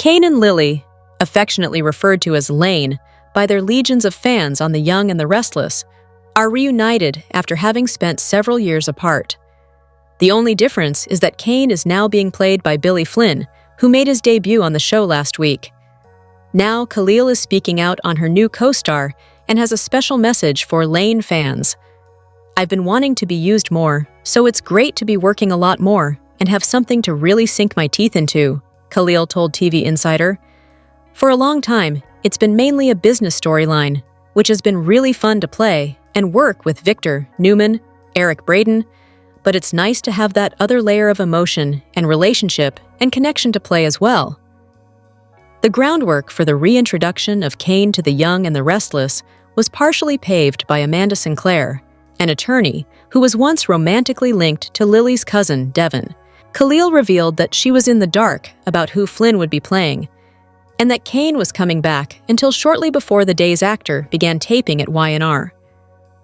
Cain and Lily, affectionately referred to as Lane by their legions of fans on The Young and the Restless, are reunited after having spent several years apart. The only difference is that Cain is now being played by Billy Flynn, who made his debut on the show last week. Now, Khalil is speaking out on her new co-star and has a special message for Lane fans. "I've been wanting to be used more, so it's great to be working a lot more and have something to really sink my teeth into," Khalil told TV Insider. "For a long time, it's been mainly a business storyline, which has been really fun to play and work with Victor, Newman, Eric Braeden, but it's nice to have that other layer of emotion and relationship and connection to play as well." The groundwork for the reintroduction of Cain to The Young and the Restless was partially paved by Amanda Sinclair, an attorney who was once romantically linked to Lily's cousin, Devon. Khalil revealed that she was in the dark about who Flynn would be playing, and that Cain was coming back until shortly before the day's actor began taping at Y&R.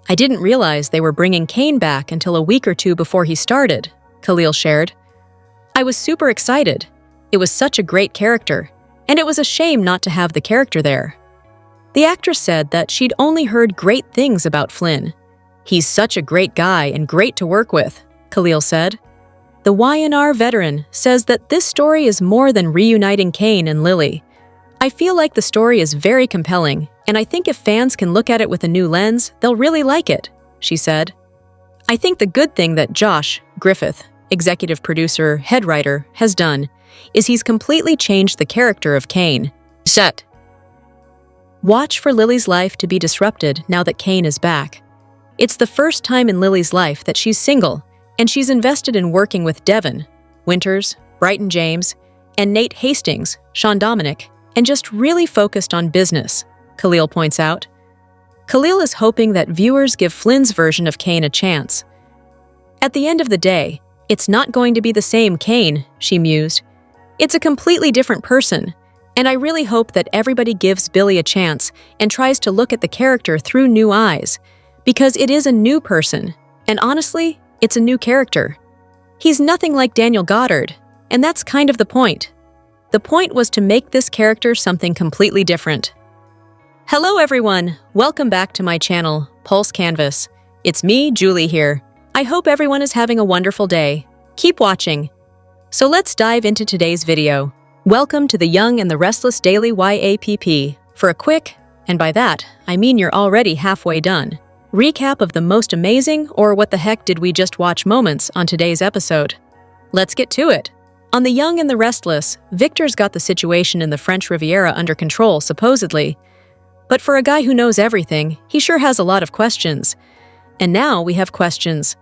"I didn't realize they were bringing Cain back until a week or two before he started," Khalil shared. "I was super excited. It was such a great character, and it was a shame not to have the character there." The actress said that she'd only heard great things about Flynn. "He's such a great guy and great to work with," Khalil said. The Y&R veteran says that this story is more than reuniting Cain and Lily. "I feel like the story is very compelling, and I think if fans can look at it with a new lens, they'll really like it," she said. "I think the good thing that Josh Griffith, executive producer, head writer, has done is he's completely changed the character of Cain." Set. Watch for Lily's life to be disrupted now that Cain is back. It's the first time in Lily's life that she's single, and she's invested in working with Devon, Winters, Brighton James, and Nate Hastings, Sean Dominic, and just really focused on business, Khalil points out. Khalil is hoping that viewers give Flynn's version of Cain a chance. "At the end of the day, it's not going to be the same Cain," she mused. "It's a completely different person, and I really hope that everybody gives Billy a chance and tries to look at the character through new eyes, because it is a new person, and honestly, it's a new character. He's nothing like Daniel Goddard, and that's kind of the point. The point was to make this character something completely different." Hello everyone, welcome back to my channel, Pulse Canvas. It's me, Julie here. I hope everyone is having a wonderful day. Keep watching. So let's dive into today's video. Welcome to The Young and the Restless Daily YAPP for a quick, and by that, I mean you're already halfway done, recap of the most amazing or what the heck did we just watch moments on today's episode. Let's get to it. On The Young and the Restless, Victor's got the situation in the French Riviera under control, supposedly. But for a guy who knows everything, he sure has a lot of questions. And now we have questions.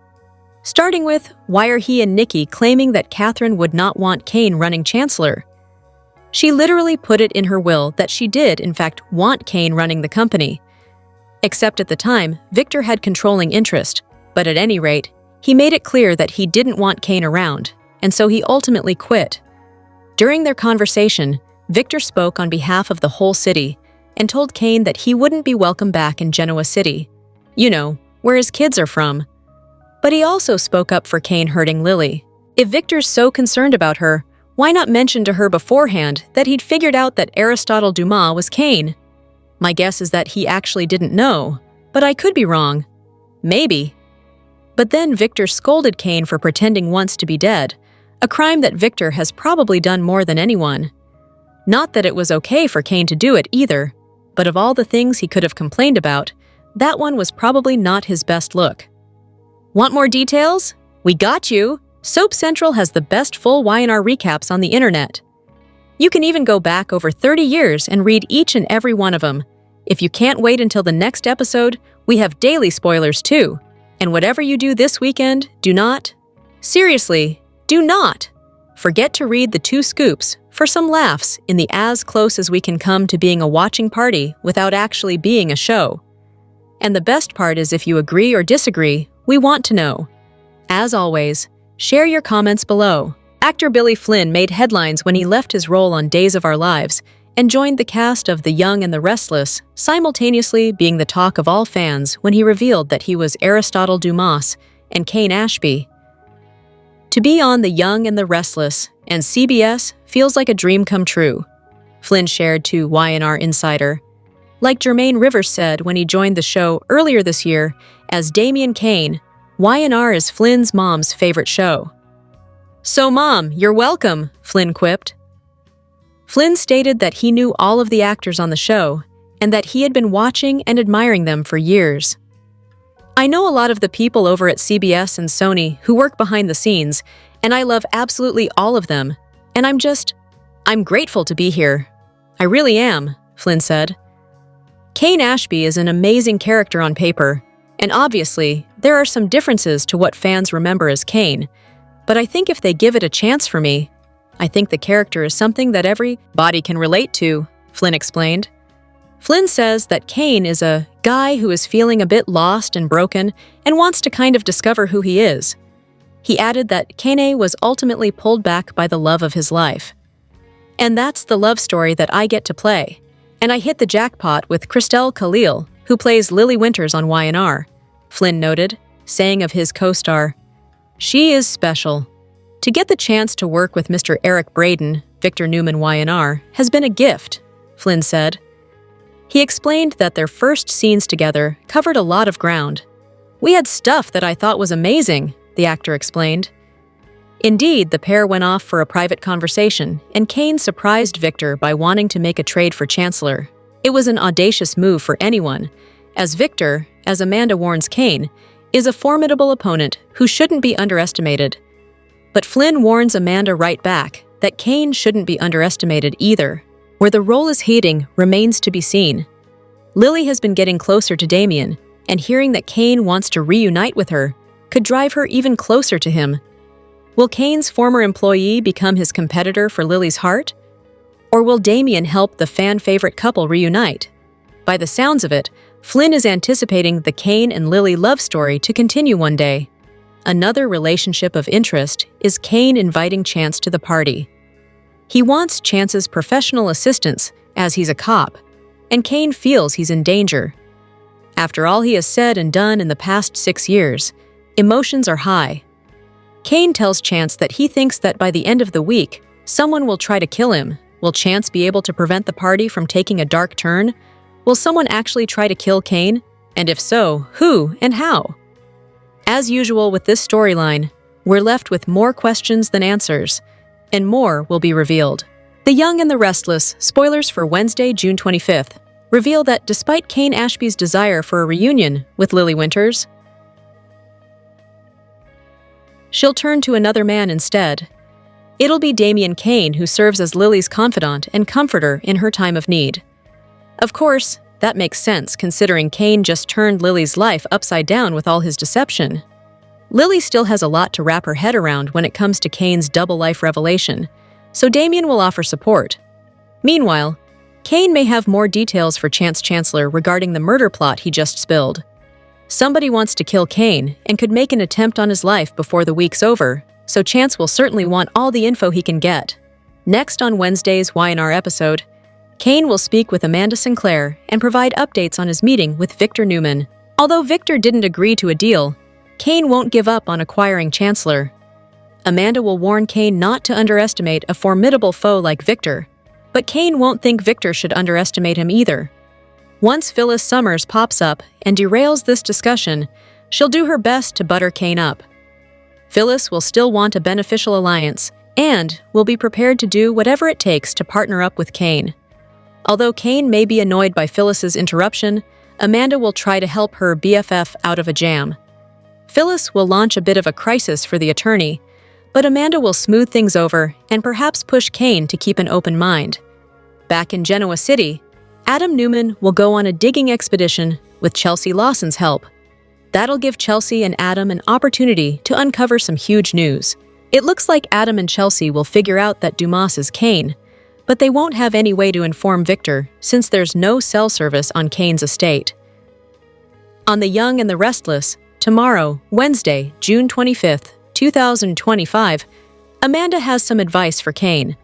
Starting with, why are he and Nikki claiming that Catherine would not want Cain running Chancellor? She literally put it in her will that she did, in fact, want Cain running the company. Except at the time, Victor had controlling interest, but at any rate, he made it clear that he didn't want Cain around, and so he ultimately quit. During their conversation, Victor spoke on behalf of the whole city and told Cain that he wouldn't be welcome back in Genoa City, you know, where his kids are from. But he also spoke up for Cain hurting Lily. If Victor's so concerned about her, why not mention to her beforehand that he'd figured out that Aristotle Dumas was Cain? My guess is that he actually didn't know, but I could be wrong. Maybe. But then Victor scolded Cain for pretending once to be dead, a crime that Victor has probably done more than anyone. Not that it was okay for Cain to do it either, but of all the things he could have complained about, that one was probably not his best look. Want more details? We got you! Soap Central has the best full Y&R recaps on the internet. You can even go back over 30 years and read each and every one of them. If you can't wait until the next episode, we have daily spoilers too. And whatever you do this weekend, do not, seriously, do not forget to read the 2 scoops for some laughs in the as close as we can come to being a watching party without actually being a show. And the best part is if you agree or disagree, we want to know. As always, share your comments below. Actor Billy Flynn made headlines when he left his role on Days of Our Lives and joined the cast of The Young and the Restless, simultaneously being the talk of all fans when he revealed that he was Aristotle Dumas and Cain Ashby. To be on The Young and the Restless and CBS feels like a dream come true. Flynn shared to Y&R Insider. Like Jermaine Rivers said when he joined the show earlier this year as Damian Cain, Y&R is Flynn's mom's favorite show. "So, Mom, you're welcome," Flynn quipped. Flynn stated that he knew all of the actors on the show and that he had been watching and admiring them for years. "I know a lot of the people over at CBS and Sony who work behind the scenes, and I love absolutely all of them, and I'm grateful to be here. I really am," Flynn said. Cain Ashby is an amazing character on paper, and obviously, there are some differences to what fans remember as Cain, but I think if they give it a chance for me, I think the character is something that everybody can relate to, Flynn explained. Flynn says that Cain is a guy who is feeling a bit lost and broken and wants to kind of discover who he is. He added that Cain was ultimately pulled back by the love of his life. "And that's the love story that I get to play. And I hit the jackpot with Christelle Khalil, who plays Lily Winters on Y&R, Flynn noted, saying of his co-star, "She is special. To get the chance to work with Mr. Eric Braeden, Victor Newman Y&R, has been a gift," Flynn said. He explained that their first scenes together covered a lot of ground. "We had stuff that I thought was amazing," the actor explained. Indeed, the pair went off for a private conversation, and Cain surprised Victor by wanting to make a trade for Chancellor. It was an audacious move for anyone, as Victor, as Amanda warns Cain, is a formidable opponent who shouldn't be underestimated. But Flynn warns Amanda right back that Cain shouldn't be underestimated either. Where the role is heating remains to be seen. Lily has been getting closer to Damian, and hearing that Cain wants to reunite with her could drive her even closer to him. Will Cain's former employee become his competitor for Lily's heart? Or will Damian help the fan-favorite couple reunite? By the sounds of it, Flynn is anticipating the Cain and Lily love story to continue one day. Another relationship of interest is Cain inviting Chance to the party. He wants Chance's professional assistance, as he's a cop, and Cain feels he's in danger. After all he has said and done in the past 6 years, emotions are high. Cain tells Chance that he thinks that by the end of the week, someone will try to kill him. Will Chance be able to prevent the party from taking a dark turn? Will someone actually try to kill Cain? And if so, who and how? As usual with this storyline, we're left with more questions than answers, and more will be revealed. The Young and the Restless, spoilers for Wednesday, June 25th, reveal that despite Cain Ashby's desire for a reunion with Lily Winters, she'll turn to another man instead. It'll be Damian Cain who serves as Lily's confidant and comforter in her time of need. Of course, that makes sense considering Cain just turned Lily's life upside down with all his deception. Lily still has a lot to wrap her head around when it comes to Cain's double-life revelation, so Damian will offer support. Meanwhile, Cain may have more details for Chancellor regarding the murder plot he just spilled. Somebody wants to kill Cain and could make an attempt on his life before the week's over, so Chance will certainly want all the info he can get. Next on Wednesday's Y&R episode, Cain will speak with Amanda Sinclair and provide updates on his meeting with Victor Newman. Although Victor didn't agree to a deal, Cain won't give up on acquiring Chancellor. Amanda will warn Cain not to underestimate a formidable foe like Victor, but Cain won't think Victor should underestimate him either. Once Phyllis Summers pops up and derails this discussion, she'll do her best to butter Cain up. Phyllis will still want a beneficial alliance and will be prepared to do whatever it takes to partner up with Cain. Although Cain may be annoyed by Phyllis's interruption, Amanda will try to help her BFF out of a jam. Phyllis will launch a bit of a crisis for the attorney, but Amanda will smooth things over and perhaps push Cain to keep an open mind. Back in Genoa City, Adam Newman will go on a digging expedition with Chelsea Lawson's help. That'll give Chelsea and Adam an opportunity to uncover some huge news. It looks like Adam and Chelsea will figure out that Dumas is Cain, but they won't have any way to inform Victor since there's no cell service on Cain's estate. On The Young and the Restless, tomorrow, Wednesday, June 25th, 2025, Amanda has some advice for Cain,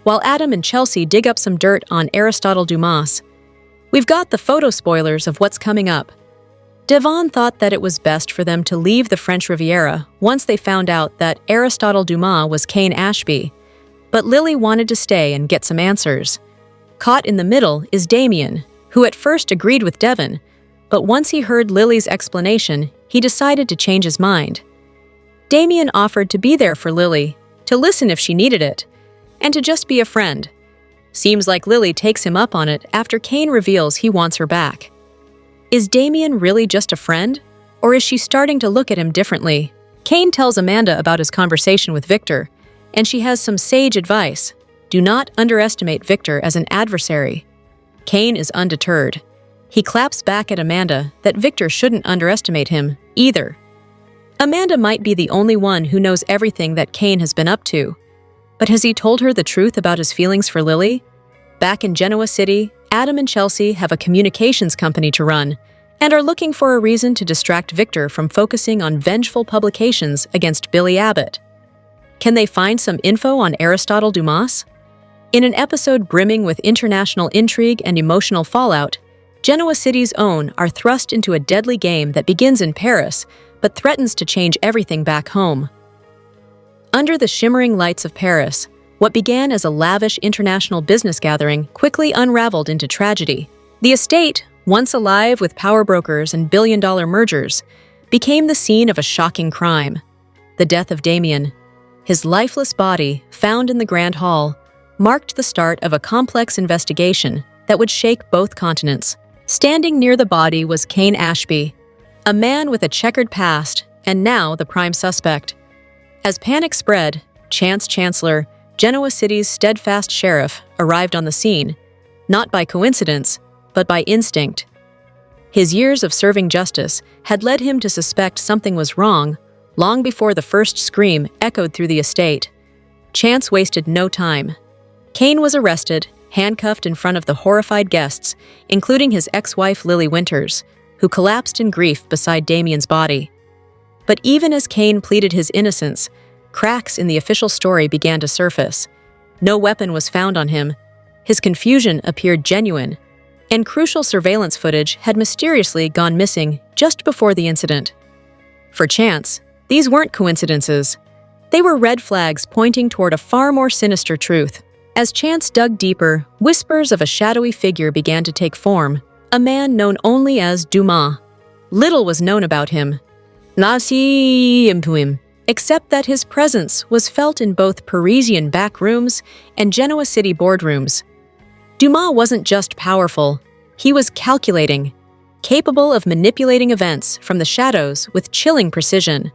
while Adam and Chelsea dig up some dirt on Aristotle Dumas. We've got the photo spoilers of what's coming up. Devon thought that it was best for them to leave the French Riviera once they found out that Aristotle Dumas was Cain Ashby, but Lily wanted to stay and get some answers. Caught in the middle is Damien, who at first agreed with Devon, but once he heard Lily's explanation, he decided to change his mind. Damien offered to be there for Lily, to listen if she needed it, and to just be a friend. Seems like Lily takes him up on it after Cain reveals he wants her back. Is Damien really just a friend, or is she starting to look at him differently? Cain tells Amanda about his conversation with Victor, and she has some sage advice. Do not underestimate Victor as an adversary. Cain is undeterred. He claps back at Amanda that Victor shouldn't underestimate him either. Amanda might be the only one who knows everything that Cain has been up to. But has he told her the truth about his feelings for Lily? Back in Genoa City, Adam and Chelsea have a communications company to run and are looking for a reason to distract Victor from focusing on vengeful publications against Billy Abbott. Can they find some info on Aristotle Dumas? In an episode brimming with international intrigue and emotional fallout, Genoa City's own are thrust into a deadly game that begins in Paris but threatens to change everything back home. Under the shimmering lights of Paris, what began as a lavish international business gathering quickly unraveled into tragedy. The estate, once alive with power brokers and billion-dollar mergers, became the scene of a shocking crime: the death of Damien. His lifeless body, found in the Grand Hall, marked the start of a complex investigation that would shake both continents. Standing near the body was Cain Ashby, a man with a checkered past and now the prime suspect. As panic spread, Chancellor, Genoa City's steadfast sheriff, arrived on the scene, not by coincidence, but by instinct. His years of serving justice had led him to suspect something was wrong long before the first scream echoed through the estate. Chance wasted no time. Cain was arrested, handcuffed in front of the horrified guests, including his ex-wife Lily Winters, who collapsed in grief beside Damien's body. But even as Cain pleaded his innocence, cracks in the official story began to surface. No weapon was found on him, his confusion appeared genuine, and crucial surveillance footage had mysteriously gone missing just before the incident. For Chance, these weren't coincidences. They were red flags pointing toward a far more sinister truth. As Chance dug deeper, whispers of a shadowy figure began to take form, a man known only as Dumas. Little was known about him, except that his presence was felt in both Parisian back rooms and Genoa City boardrooms. Dumas wasn't just powerful, he was calculating, capable of manipulating events from the shadows with chilling precision.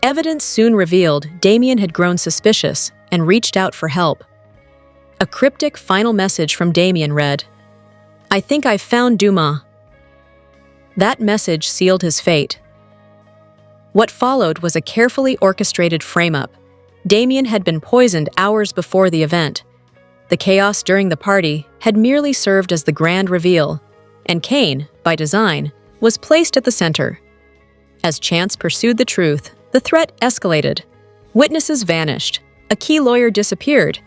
Evidence soon revealed Damien had grown suspicious and reached out for help. A cryptic final message from Damien read, "I think I've found Dumas." That message sealed his fate. What followed was a carefully orchestrated frame-up. Damien had been poisoned hours before the event. The chaos during the party had merely served as the grand reveal, and Cain, by design, was placed at the center. As Chance pursued the truth, the threat escalated. Witnesses vanished, a key lawyer disappeared,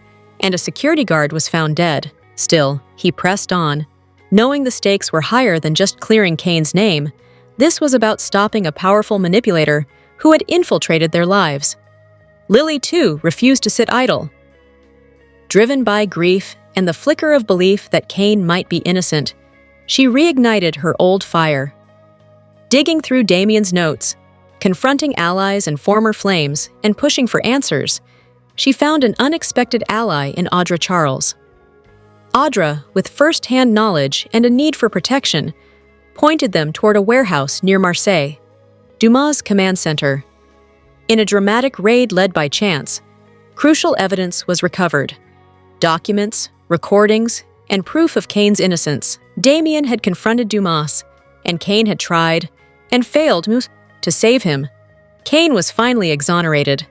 and a security guard was found dead. Still, he pressed on. Knowing the stakes were higher than just clearing Cain's name, this was about stopping a powerful manipulator who had infiltrated their lives. Lily, too, refused to sit idle. Driven by grief and the flicker of belief that Cain might be innocent, she reignited her old fire. Digging through Damien's notes, confronting allies and former flames, and pushing for answers, she found an unexpected ally in Audra Charles. Audra, with first-hand knowledge and a need for protection, pointed them toward a warehouse near Marseille, Dumas' command center. In a dramatic raid led by Chance, crucial evidence was recovered. Documents, recordings, and proof of Cain's innocence. Damien had confronted Dumas, and Cain had tried, and failed, to save him. Cain was finally exonerated,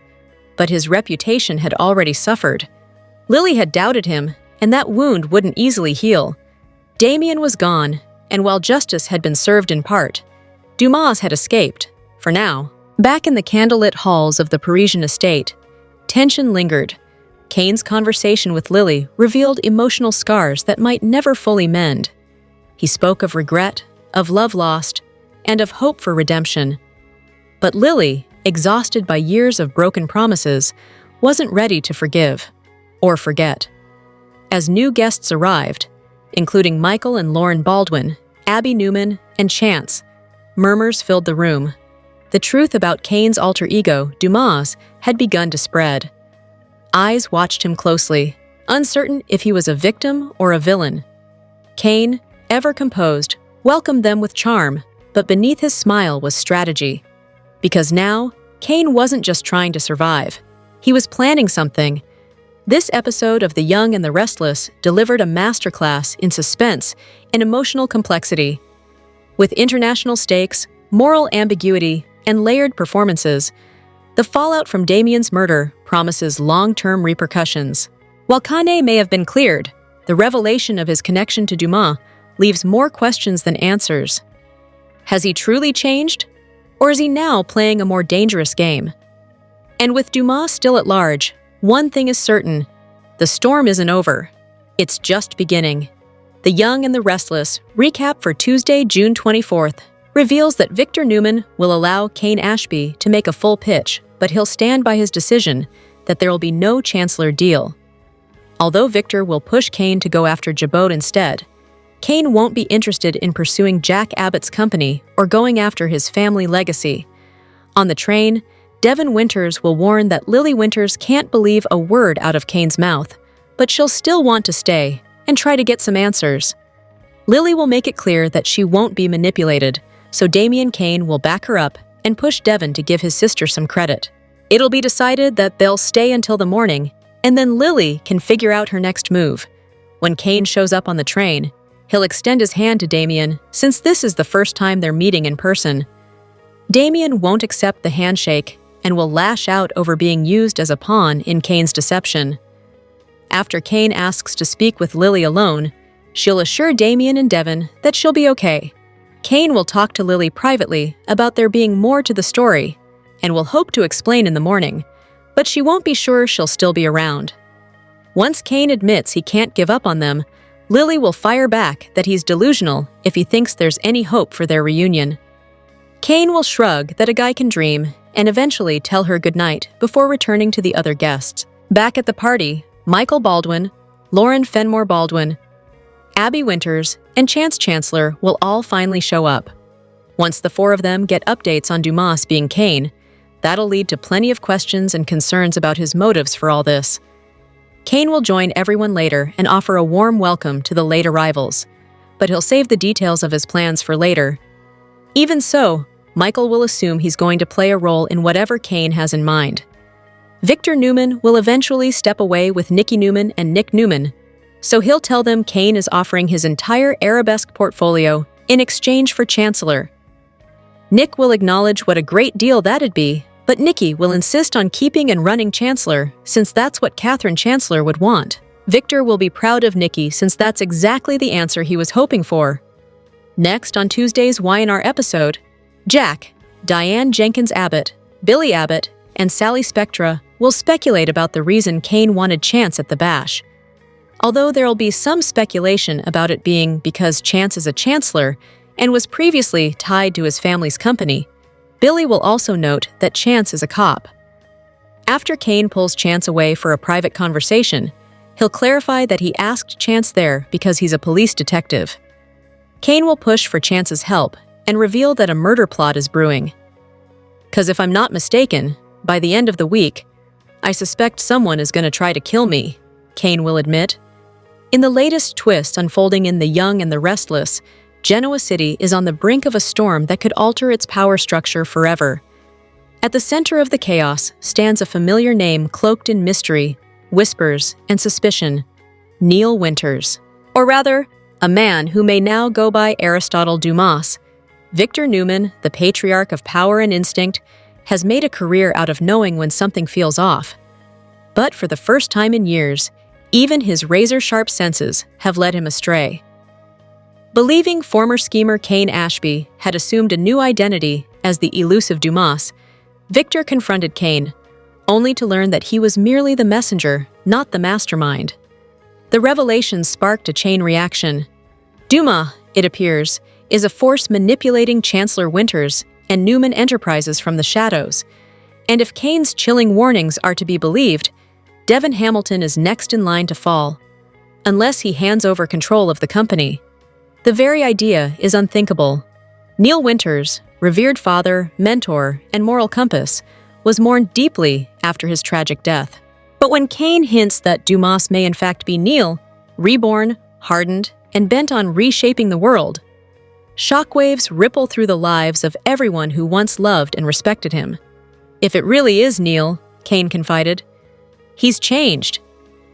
but his reputation had already suffered. Lily had doubted him, and that wound wouldn't easily heal. Damien was gone, and while justice had been served in part, Dumas had escaped, for now. Back in the candlelit halls of the Parisian estate, tension lingered. Cain's conversation with Lily revealed emotional scars that might never fully mend. He spoke of regret, of love lost, and of hope for redemption. But Lily, exhausted by years of broken promises, wasn't ready to forgive or forget. As new guests arrived, including Michael and Lauren Baldwin, Abby Newman, and Chance, murmurs filled the room. The truth about Cain's alter ego, Dumas, had begun to spread. Eyes watched him closely, uncertain if he was a victim or a villain. Cain, ever composed, welcomed them with charm, but beneath his smile was strategy. Because now, Cain wasn't just trying to survive. He was planning something. This episode of The Young and the Restless delivered a masterclass in suspense and emotional complexity. With international stakes, moral ambiguity, and layered performances, the fallout from Damien's murder promises long-term repercussions. While Cain may have been cleared, the revelation of his connection to Dumas leaves more questions than answers. Has he truly changed? Or is he now playing a more dangerous game? And with Dumas still at large, one thing is certain: the storm isn't over. It's just beginning. The Young and the Restless recap for Tuesday, June 24th, reveals that Victor Newman will allow Cain Ashby to make a full pitch, but he'll stand by his decision that there will be no Chancellor deal. Although Victor will push Cain to go after Jabot instead, Cain won't be interested in pursuing Jack Abbott's company or going after his family legacy. On the train, Devin Winters will warn that Lily Winters can't believe a word out of Cain's mouth, but she'll still want to stay and try to get some answers. Lily will make it clear that she won't be manipulated, so Damien Cain will back her up and push Devin to give his sister some credit. It'll be decided that they'll stay until the morning, and then Lily can figure out her next move. When Cain shows up on the train, he'll extend his hand to Damien, since this is the first time they're meeting in person. Damien won't accept the handshake and will lash out over being used as a pawn in Cain's deception. After Cain asks to speak with Lily alone, she'll assure Damien and Devin that she'll be okay. Cain will talk to Lily privately about there being more to the story, and will hope to explain in the morning, but she won't be sure she'll still be around. Once Cain admits he can't give up on them, Lily will fire back that he's delusional if he thinks there's any hope for their reunion. Cain will shrug that a guy can dream and eventually tell her goodnight before returning to the other guests. Back at the party, Michael Baldwin, Lauren Fenmore Baldwin, Abby Winters, and Chancellor will all finally show up. Once the four of them get updates on Dumas being Cain, that'll lead to plenty of questions and concerns about his motives for all this. Cain will join everyone later and offer a warm welcome to the late arrivals, but he'll save the details of his plans for later. Even so, Michael will assume he's going to play a role in whatever Cain has in mind. Victor Newman will eventually step away with Nikki Newman and Nick Newman, so he'll tell them Cain is offering his entire arabesque portfolio in exchange for Chancellor. Nick will acknowledge what a great deal that'd be, but Nikki will insist on keeping and running Chancellor, since that's what Catherine Chancellor would want. Victor will be proud of Nikki, since that's exactly the answer he was hoping for. Next on Tuesday's Y&R episode, Jack, Diane Jenkins Abbott, Billy Abbott, and Sally Spectra will speculate about the reason Cain wanted Chance at the bash. Although there'll be some speculation about it being because Chance is a chancellor and was previously tied to his family's company, Billy will also note that Chance is a cop. After Cain pulls Chance away for a private conversation, he'll clarify that he asked Chance there because he's a police detective. Cain will push for Chance's help and reveal that a murder plot is brewing. "'Cause if I'm not mistaken, by the end of the week, I suspect someone is going to try to kill me," Cain will admit. In the latest twist unfolding in The Young and the Restless, Genoa City is on the brink of a storm that could alter its power structure forever. At the center of the chaos stands a familiar name cloaked in mystery, whispers, and suspicion: Neil Winters. Or rather, a man who may now go by Aristotle Dumas. Victor Newman, the patriarch of power and instinct, has made a career out of knowing when something feels off. But for the first time in years, even his razor-sharp senses have led him astray. Believing former schemer Cain Ashby had assumed a new identity as the elusive Dumas, Victor confronted Cain, only to learn that he was merely the messenger, not the mastermind. The revelation sparked a chain reaction. Dumas, it appears, is a force manipulating Chancellor Winters and Newman Enterprises from the shadows. And if Cain's chilling warnings are to be believed, Devin Hamilton is next in line to fall. unless he hands over control of the company. The very idea is unthinkable. Neil Winters, revered father, mentor, and moral compass, was mourned deeply after his tragic death. But when Cain hints that Dumas may in fact be Neil, reborn, hardened, and bent on reshaping the world, shockwaves ripple through the lives of everyone who once loved and respected him. "If it really is Neil," Cain confided, "he's changed.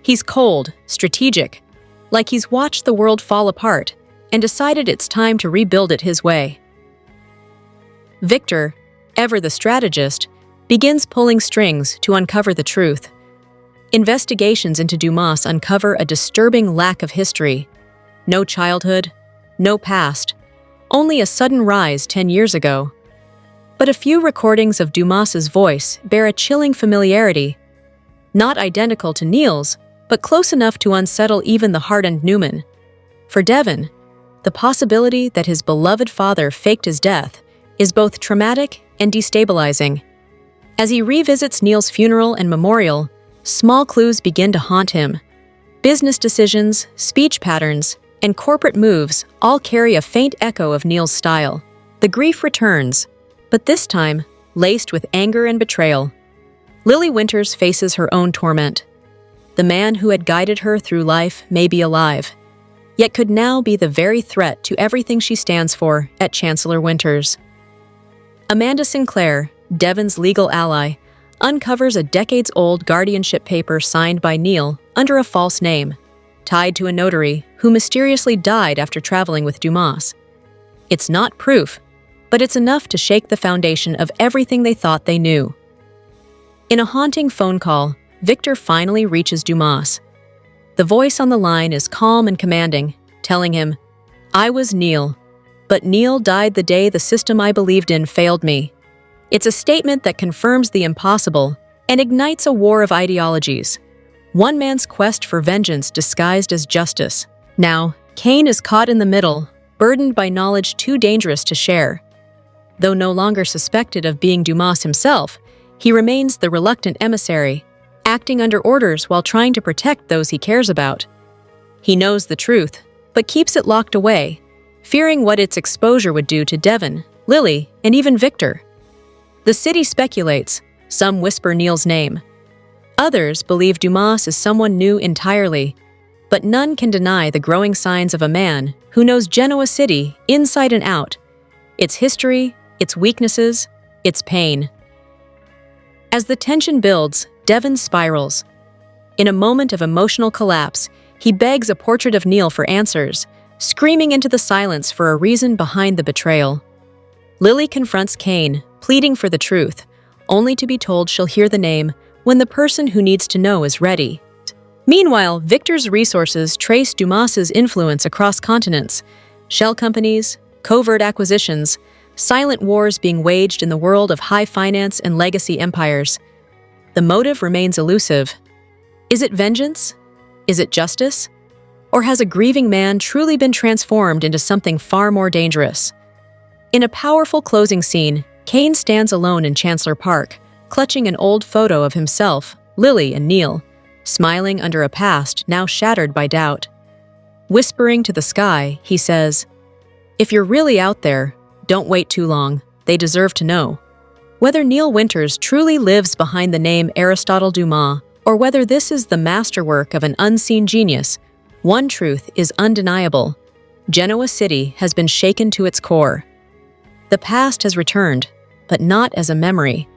He's cold, strategic, like he's watched the world fall apart and decided it's time to rebuild it his way." Victor, ever the strategist, begins pulling strings to uncover the truth. Investigations into Dumas uncover a disturbing lack of history. No childhood, no past, only a sudden rise 10 years ago. But a few recordings of Dumas's voice bear a chilling familiarity, not identical to Neil's, but close enough to unsettle even the hardened Newman. For Devon, the possibility that his beloved father faked his death is both traumatic and destabilizing. As he revisits Neil's funeral and memorial, small clues begin to haunt him. Business decisions, speech patterns, and corporate moves all carry a faint echo of Neil's style. The grief returns, but this time laced with anger and betrayal. Lily Winters faces her own torment. The man who had guided her through life may be alive, yet could now be the very threat to everything she stands for at Chancellor Winters. Amanda Sinclair, Devon's legal ally, uncovers a decades-old guardianship paper signed by Neil under a false name, tied to a notary who mysteriously died after traveling with Dumas. It's not proof, but it's enough to shake the foundation of everything they thought they knew. In a haunting phone call, Victor finally reaches Dumas. The voice on the line is calm and commanding, telling him, "I was Neil, but Neil died the day the system I believed in failed me." It's a statement that confirms the impossible and ignites a war of ideologies. One man's quest for vengeance disguised as justice. Now, Cain is caught in the middle, burdened by knowledge too dangerous to share. Though no longer suspected of being Dumas himself, he remains the reluctant emissary, acting under orders while trying to protect those he cares about. He knows the truth, but keeps it locked away, fearing what its exposure would do to Devon, Lily, and even Victor. The city speculates, some whisper Neil's name. Others believe Dumas is someone new entirely, but none can deny the growing signs of a man who knows Genoa City inside and out, its history, its weaknesses, its pain. As the tension builds, Devon spirals. In a moment of emotional collapse, he begs a portrait of Neil for answers, screaming into the silence for a reason behind the betrayal. Lily confronts Cain, pleading for the truth, only to be told she'll hear the name when the person who needs to know is ready. Meanwhile, Victor's resources trace Dumas's influence across continents, shell companies, covert acquisitions, silent wars being waged in the world of high finance and legacy empires. The motive remains elusive. Is it vengeance? Is it justice? Or has a grieving man truly been transformed into something far more dangerous? In a powerful closing scene, Cain stands alone in Chancellor Park, clutching an old photo of himself, Lily, and Neil, smiling under a past now shattered by doubt. Whispering to the sky, he says, "If you're really out there, don't wait too long. They deserve to know." Whether Neil Winters truly lives behind the name Aristotle Dumas, or whether this is the masterwork of an unseen genius, one truth is undeniable. Genoa City has been shaken to its core. The past has returned, but not as a memory.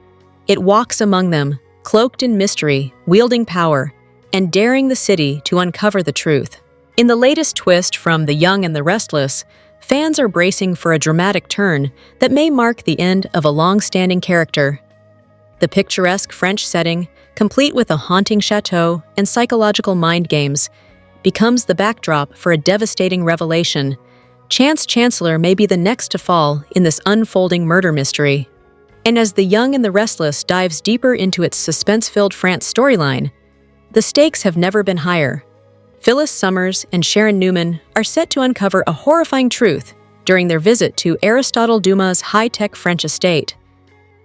It walks among them, cloaked in mystery, wielding power, and daring the city to uncover the truth. In the latest twist from The Young and the Restless, fans are bracing for a dramatic turn that may mark the end of a long-standing character. The picturesque French setting, complete with a haunting chateau and psychological mind games, becomes the backdrop for a devastating revelation. Chancellor may be the next to fall in this unfolding murder mystery. And as The Young and the Restless dives deeper into its suspense-filled France storyline, the stakes have never been higher. Phyllis Summers and Sharon Newman are set to uncover a horrifying truth during their visit to Aristotle Dumas' high-tech French estate.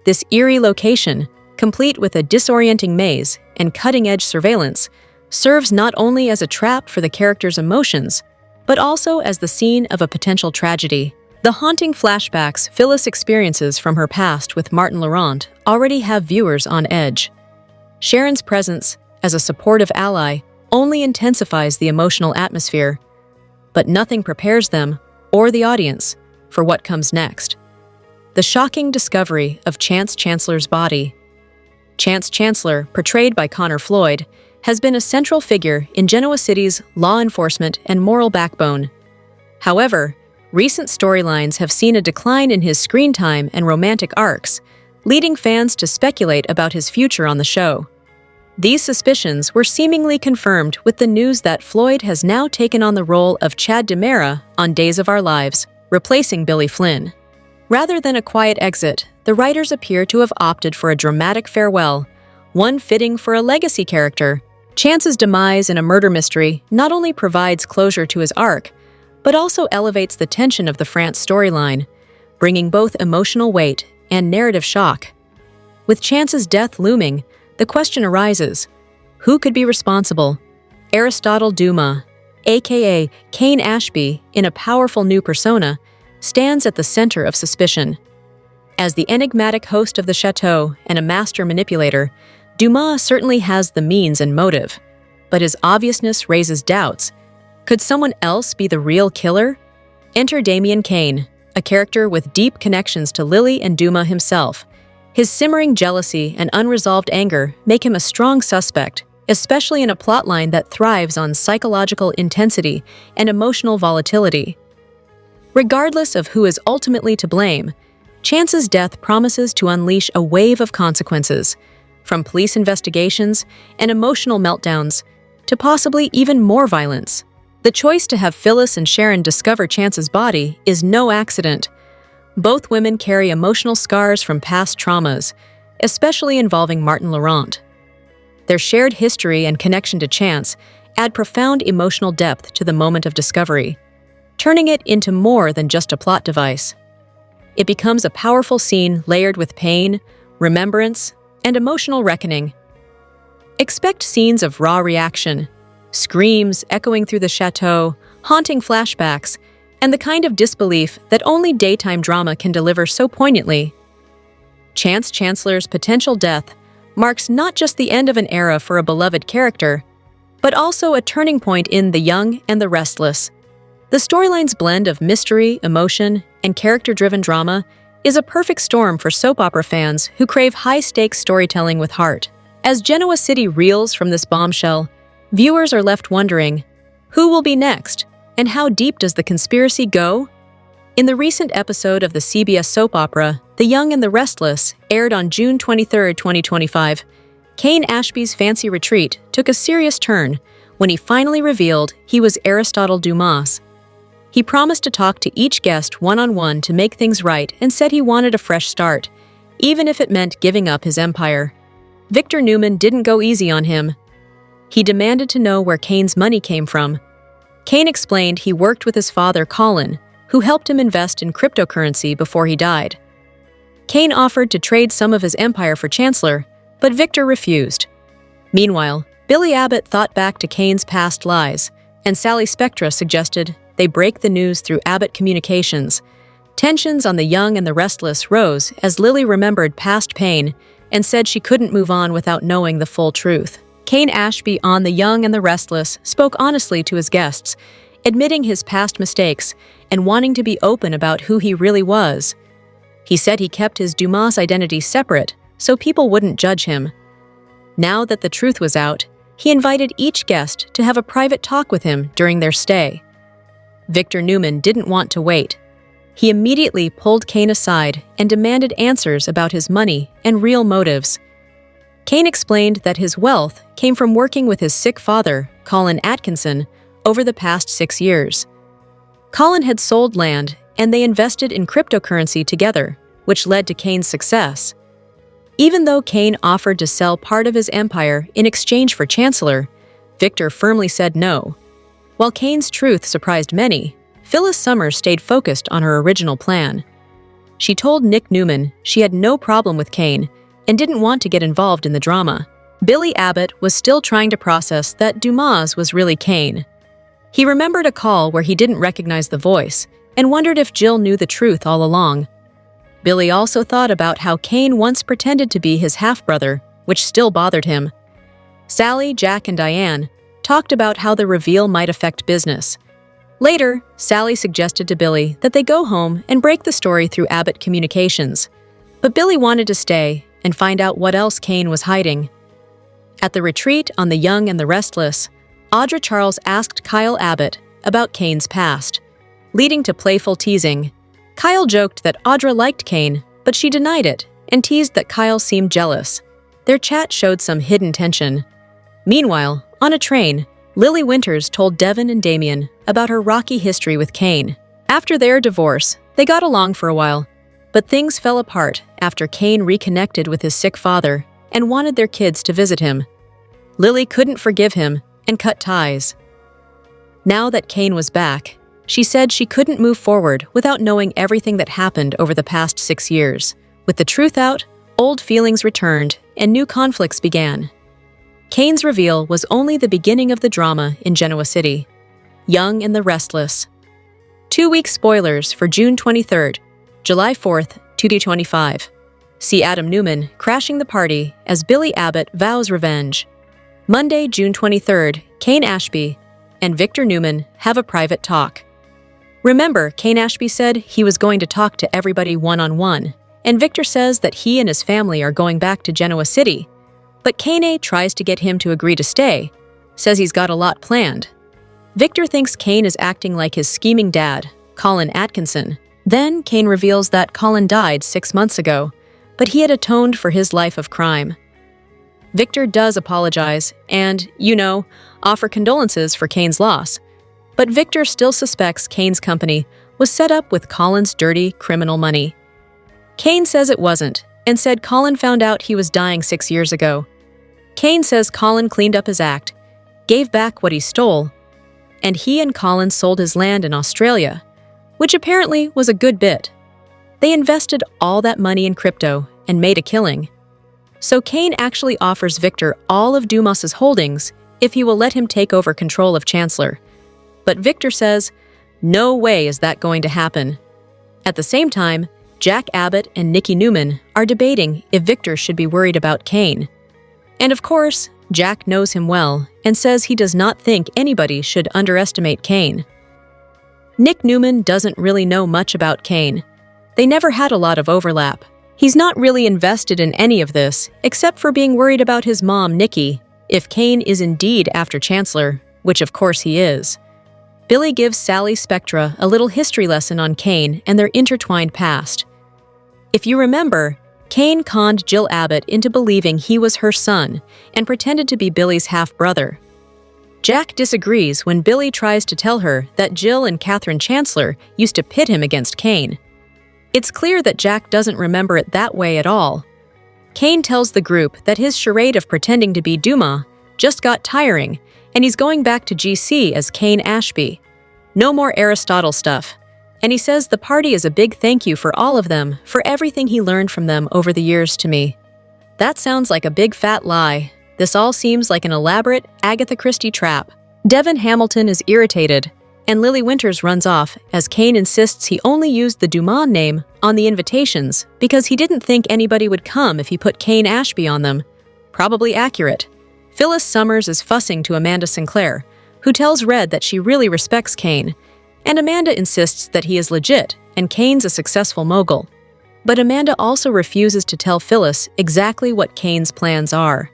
This eerie location, complete with a disorienting maze and cutting-edge surveillance, serves not only as a trap for the character's emotions, but also as the scene of a potential tragedy. The haunting flashbacks Phyllis experiences from her past with Martin Laurent already have viewers on edge. Sharon's presence as a supportive ally only intensifies the emotional atmosphere, but nothing prepares them, or the audience, for what comes next. The shocking discovery of Chancellor's body. Chancellor, portrayed by Connor Floyd, has been a central figure in Genoa City's law enforcement and moral backbone. However, recent storylines have seen a decline in his screen time and romantic arcs, leading fans to speculate about his future on the show. These suspicions were seemingly confirmed with the news that Floyd has now taken on the role of Chad DiMera on Days of Our Lives, replacing Billy Flynn. Rather than a quiet exit, the writers appear to have opted for a dramatic farewell, one fitting for a legacy character. Chance's demise in a murder mystery not only provides closure to his arc, but also elevates the tension of the France storyline, bringing both emotional weight and narrative shock. With Chance's death looming, the question arises, who could be responsible? Aristotle Dumas, aka Cain Ashby in a powerful new persona, stands at the center of suspicion. As the enigmatic host of the chateau and a master manipulator, Dumas certainly has the means and motive, but his obviousness raises doubts. Could someone else be the real killer? Enter Damien Cain, a character with deep connections to Lily and Dumas himself. His simmering jealousy and unresolved anger make him a strong suspect, especially in a plotline that thrives on psychological intensity and emotional volatility. Regardless of who is ultimately to blame, Chance's death promises to unleash a wave of consequences, from police investigations and emotional meltdowns to possibly even more violence. The choice to have Phyllis and Sharon discover Chance's body is no accident. Both women carry emotional scars from past traumas, especially involving Martin Laurent. Their shared history and connection to Chance add profound emotional depth to the moment of discovery, turning it into more than just a plot device. It becomes a powerful scene layered with pain, remembrance, and emotional reckoning. Expect scenes of raw reaction, screams echoing through the chateau, haunting flashbacks, and the kind of disbelief that only daytime drama can deliver so poignantly. Chancellor's potential death marks not just the end of an era for a beloved character, but also a turning point in The Young and the Restless. The storyline's blend of mystery, emotion, and character-driven drama is a perfect storm for soap opera fans who crave high-stakes storytelling with heart. As Genoa City reels from this bombshell, viewers are left wondering, who will be next, and how deep does the conspiracy go? In the recent episode of the CBS soap opera, The Young and the Restless, aired on June 23, 2025, Cain Ashby's fancy retreat took a serious turn when he finally revealed he was Aristotle Dumas. He promised to talk to each guest one-on-one to make things right and said he wanted a fresh start, even if it meant giving up his empire. Victor Newman didn't go easy on him. He demanded to know where Cain's money came from. Cain explained he worked with his father, Colin, who helped him invest in cryptocurrency before he died. Cain offered to trade some of his empire for Chancellor, but Victor refused. Meanwhile, Billy Abbott thought back to Cain's past lies, and Sally Spectra suggested they break the news through Abbott Communications. Tensions on The Young and the Restless rose as Lily remembered past pain and said she couldn't move on without knowing the full truth. Cain Ashby on The Young and the Restless spoke honestly to his guests, admitting his past mistakes and wanting to be open about who he really was. He said he kept his Dumas identity separate so people wouldn't judge him. Now that the truth was out, he invited each guest to have a private talk with him during their stay. Victor Newman didn't want to wait. He immediately pulled Cain aside and demanded answers about his money and real motives. Cain explained that his wealth came from working with his sick father, Colin Atkinson, over the past 6 years. Colin had sold land, and they invested in cryptocurrency together, which led to Cain's success. Even though Cain offered to sell part of his empire in exchange for Chancellor, Victor firmly said no. While Cain's truth surprised many, Phyllis Summers stayed focused on her original plan. She told Nick Newman she had no problem with Cain and didn't want to get involved in the drama. Billy Abbott was still trying to process that Dumas was really Cain. He remembered a call where he didn't recognize the voice and wondered if Jill knew the truth all along. Billy also thought about how Cain once pretended to be his half-brother, which still bothered him. Sally, Jack, and Diane talked about how the reveal might affect business. Later, Sally suggested to Billy that they go home and break the story through Abbott Communications. But Billy wanted to stay and find out what else Cain was hiding. At the retreat on The Young and the Restless, Audra Charles asked Kyle Abbott about Cain's past, leading to playful teasing. Kyle joked that Audra liked Cain, but she denied it and teased that Kyle seemed jealous. Their chat showed some hidden tension. Meanwhile, on a train, Lily Winters told Devin and Damien about her rocky history with Cain. After their divorce, they got along for a while, but things fell apart after Cain reconnected with his sick father and wanted their kids to visit him. Lily couldn't forgive him and cut ties. Now that Cain was back, she said she couldn't move forward without knowing everything that happened over the past 6 years. With the truth out, old feelings returned and new conflicts began. Cain's reveal was only the beginning of the drama in Genoa City. Young and the Restless. 2-week spoilers for June 23rd, July 4th, 2025. See Adam Newman crashing the party as Billy Abbott vows revenge. Monday, June 23rd, Cain Ashby and Victor Newman have a private talk. Remember, Cain Ashby said he was going to talk to everybody one-on-one, and Victor says that he and his family are going back to Genoa City. But Cain tries to get him to agree to stay, says he's got a lot planned. Victor thinks Cain is acting like his scheming dad, Colin Atkinson. Then Cain reveals that Colin died 6 months ago, but he had atoned for his life of crime. Victor does apologize and, offer condolences for Cain's loss. But Victor still suspects Cain's company was set up with Colin's dirty criminal money. Cain says it wasn't, and said Colin found out he was dying 6 years ago. Cain says Colin cleaned up his act, gave back what he stole, and he and Colin sold his land in Australia, which apparently was a good bit. They invested all that money in crypto and made a killing. So Cain actually offers Victor all of Dumas's holdings if he will let him take over control of Chancellor. But Victor says, no way is that going to happen. At the same time, Jack Abbott and Nikki Newman are debating if Victor should be worried about Cain. And of course, Jack knows him well and says he does not think anybody should underestimate Cain. Nick Newman doesn't really know much about Cain. They never had a lot of overlap. He's not really invested in any of this, except for being worried about his mom, Nikki, if Cain is indeed after Chancellor, which of course he is. Billy gives Sally Spectra a little history lesson on Cain and their intertwined past. If you remember, Cain conned Jill Abbott into believing he was her son and pretended to be Billy's half-brother. Jack disagrees when Billy tries to tell her that Jill and Catherine Chancellor used to pit him against Cain. It's clear that Jack doesn't remember it that way at all. Cain tells the group that his charade of pretending to be Dumas just got tiring, and he's going back to GC as Cain Ashby. No more Aristotle stuff. And he says the party is a big thank you for all of them, for everything he learned from them over the years to me. That sounds like a big fat lie. This all seems like an elaborate Agatha Christie trap. Devin Hamilton is irritated, and Lily Winters runs off as Cain insists he only used the Dumas name on the invitations because he didn't think anybody would come if he put Cain Ashby on them. Probably accurate. Phyllis Summers is fussing to Amanda Sinclair, who tells Red that she really respects Cain, and Amanda insists that he is legit and Cain's a successful mogul. But Amanda also refuses to tell Phyllis exactly what Cain's plans are.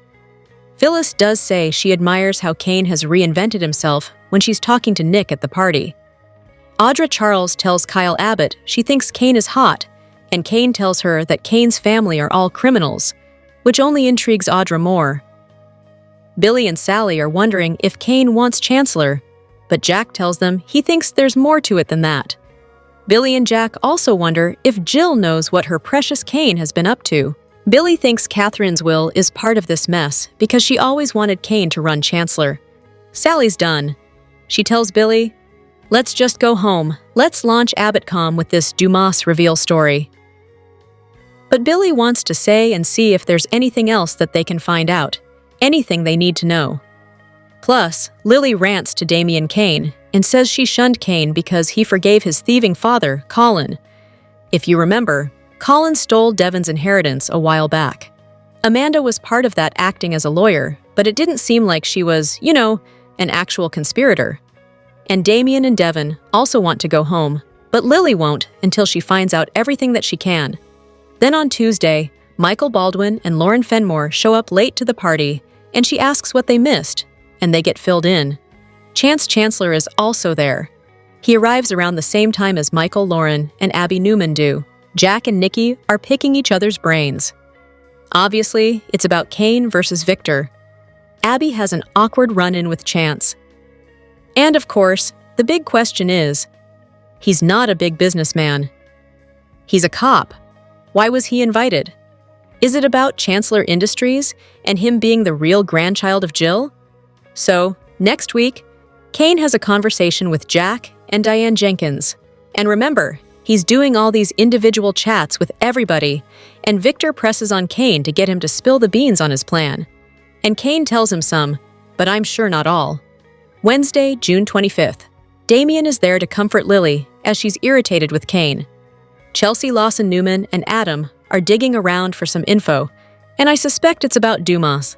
Phyllis does say she admires how Cain has reinvented himself when she's talking to Nick at the party. Audra Charles tells Kyle Abbott she thinks Cain is hot, and Cain tells her that Cain's family are all criminals, which only intrigues Audra more. Billy and Sally are wondering if Cain wants Chancellor, but Jack tells them he thinks there's more to it than that. Billy and Jack also wonder if Jill knows what her precious Cain has been up to. Billy thinks Catherine's will is part of this mess because she always wanted Cain to run Chancellor. Sally's done. She tells Billy, "Let's just go home. Let's launch AbbottCom with this Dumas reveal story." But Billy wants to say and see if there's anything else that they can find out, anything they need to know. Plus, Lily rants to Damian Cain and says she shunned Cain because he forgave his thieving father, Colin. If you remember, Colin stole Devon's inheritance a while back. Amanda was part of that acting as a lawyer, but it didn't seem like she was, an actual conspirator. And Damian and Devon also want to go home, but Lily won't until she finds out everything that she can. Then on Tuesday, Michael Baldwin and Lauren Fenmore show up late to the party, and she asks what they missed, and they get filled in. Chancellor is also there. He arrives around the same time as Michael, Lauren, and Abby Newman do. Jack and Nikki are picking each other's brains. Obviously, it's about Cain versus Victor. Abby has an awkward run-in with Chance. And of course, the big question is, he's not a big businessman. He's a cop. Why was he invited? Is it about Chancellor Industries and him being the real grandchild of Jill? So, next week, Cain has a conversation with Jack and Diane Jenkins. And remember, he's doing all these individual chats with everybody, and Victor presses on Cain to get him to spill the beans on his plan. And Cain tells him some, but I'm sure not all. Wednesday, June 25th. Damian is there to comfort Lily as she's irritated with Cain. Chelsea Lawson Newman and Adam are digging around for some info, and I suspect it's about Dumas.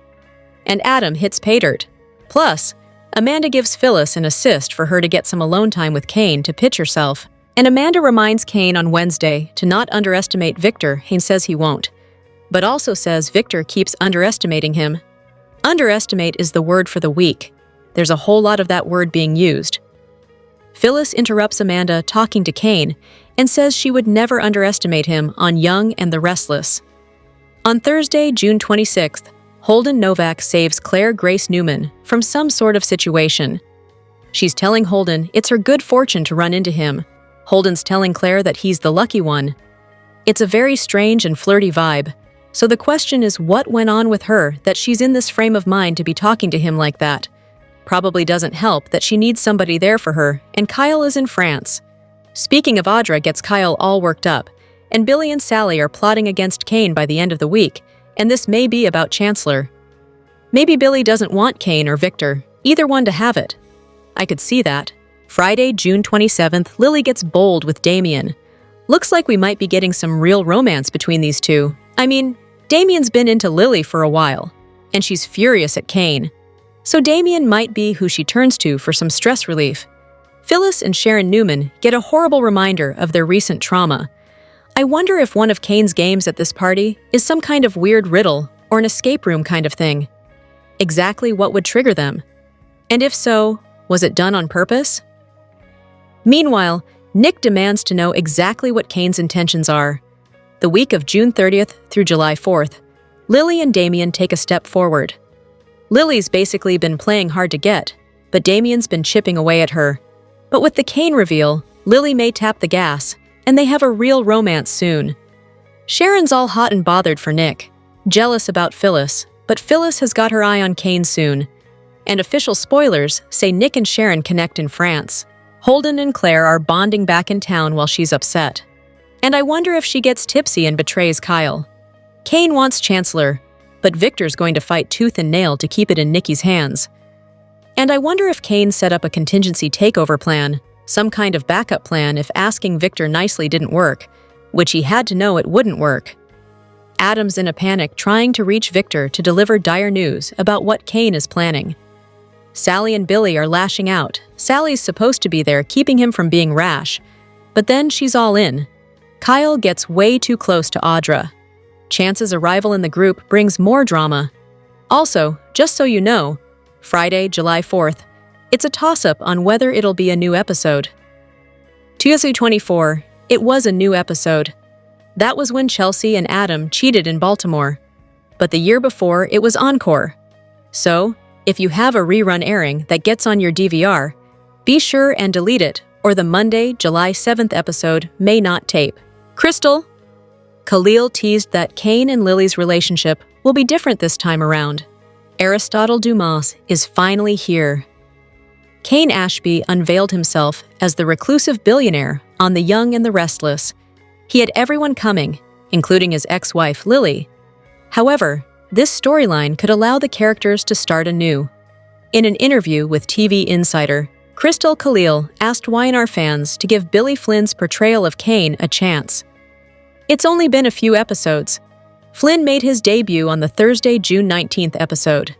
And Adam hits pay dirt. Plus, Amanda gives Phyllis an assist for her to get some alone time with Cain to pitch herself. And Amanda reminds Cain on Wednesday to not underestimate Victor and says he won't, but also says Victor keeps underestimating him. Underestimate is the word for the week. There's a whole lot of that word being used. Phyllis interrupts Amanda talking to Cain and says she would never underestimate him on Young and the Restless. On Thursday, June 26th, Holden Novak saves Claire Grace Newman from some sort of situation. She's telling Holden it's her good fortune to run into him. Holden's telling Claire that he's the lucky one. It's a very strange and flirty vibe, so the question is what went on with her that she's in this frame of mind to be talking to him like that. Probably doesn't help that she needs somebody there for her, and Kyle is in France. Speaking of, Audra gets Kyle all worked up, and Billy and Sally are plotting against Cain by the end of the week, and this may be about Chancellor. Maybe Billy doesn't want Cain or Victor, either one to have it. I could see that. Friday, June 27th, Lily gets bold with Damian. Looks like we might be getting some real romance between these two. I mean, Damian's been into Lily for a while, and she's furious at Cain. So Damian might be who she turns to for some stress relief. Phyllis and Sharon Newman get a horrible reminder of their recent trauma. I wonder if one of Cain's games at this party is some kind of weird riddle or an escape room kind of thing. Exactly what would trigger them? And if so, was it done on purpose? Meanwhile, Nick demands to know exactly what Cain's intentions are. The week of June 30th through July 4th, Lily and Damian take a step forward. Lily's basically been playing hard to get, but Damian's been chipping away at her. But with the Cain reveal, Lily may tap the gas, and they have a real romance soon. Sharon's all hot and bothered for Nick, jealous about Phyllis, but Phyllis has got her eye on Cain soon. And official spoilers say Nick and Sharon connect in France. Holden and Claire are bonding back in town while she's upset. And I wonder if she gets tipsy and betrays Kyle. Cain wants Chancellor, but Victor's going to fight tooth and nail to keep it in Nikki's hands. And I wonder if Cain set up a contingency takeover plan, some kind of backup plan if asking Victor nicely didn't work, which he had to know it wouldn't work. Adam's in a panic trying to reach Victor to deliver dire news about what Cain is planning. Sally and Billy are lashing out. Sally's supposed to be there keeping him from being rash, but then she's all in. Kyle gets way too close to Audra. Chance's arrival in the group brings more drama. Also, just so you know, Friday, July 4th, it's a toss-up on whether it'll be a new episode. Tuesday 24, it was a new episode. That was when Chelsea and Adam cheated in Baltimore. But the year before, it was Encore. So, if you have a rerun airing that gets on your DVR, be sure and delete it, or the Monday, July 7th episode may not tape. Crystal? Khalil teased that Cain and Lily's relationship will be different this time around. Aristotle Dumas is finally here. Cain Ashby unveiled himself as the reclusive billionaire on The Young and the Restless. He had everyone coming, including his ex-wife Lily. However, this storyline could allow the characters to start anew. In an interview with TV Insider, Crystal Khalil asked Y&R fans to give Billy Flynn's portrayal of Cain a chance. It's only been a few episodes. Flynn made his debut on the Thursday, June 19th episode.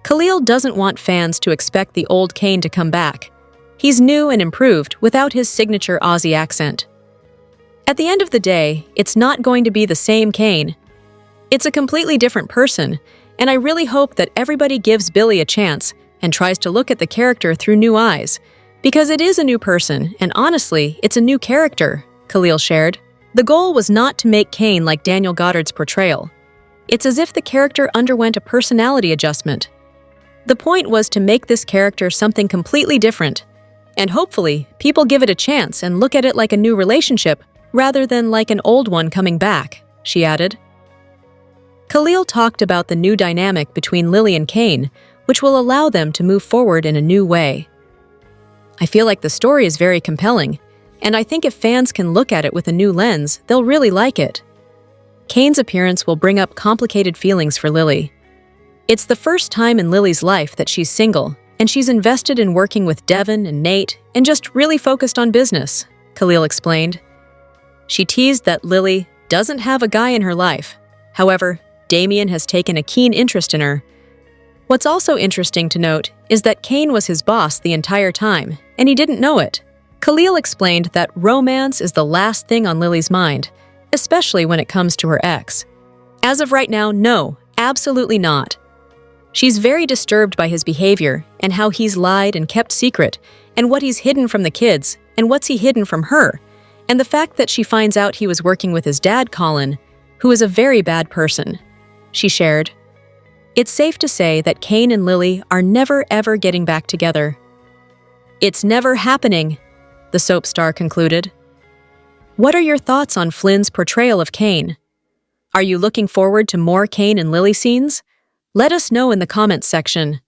Khalil doesn't want fans to expect the old Cain to come back. He's new and improved without his signature Aussie accent. At the end of the day, it's not going to be the same Cain. It's a completely different person, and I really hope that everybody gives Billy a chance and tries to look at the character through new eyes, because it is a new person, and honestly, it's a new character, Khalil shared. The goal was not to make Cain like Daniel Goddard's portrayal. It's as if the character underwent a personality adjustment. The point was to make this character something completely different, and hopefully, people give it a chance and look at it like a new relationship rather than like an old one coming back, she added. Khalil talked about the new dynamic between Lily and Cain, which will allow them to move forward in a new way. I feel like the story is very compelling, and I think if fans can look at it with a new lens, they'll really like it. Cain's appearance will bring up complicated feelings for Lily. It's the first time in Lily's life that she's single, and she's invested in working with Devin and Nate and just really focused on business, Khalil explained. She teased that Lily doesn't have a guy in her life. However, Damien has taken a keen interest in her. What's also interesting to note is that Cain was his boss the entire time, and he didn't know it. Khalil explained that romance is the last thing on Lily's mind, especially when it comes to her ex. As of right now, no, absolutely not. She's very disturbed by his behavior and how he's lied and kept secret, and what he's hidden from the kids, and what's he hidden from her, and the fact that she finds out he was working with his dad, Colin, who is a very bad person. She shared, "It's safe to say that Cain and Lily are never ever getting back together." "It's never happening," the soap star concluded. What are your thoughts on Flynn's portrayal of Cain? Are you looking forward to more Cain and Lily scenes? Let us know in the comments section.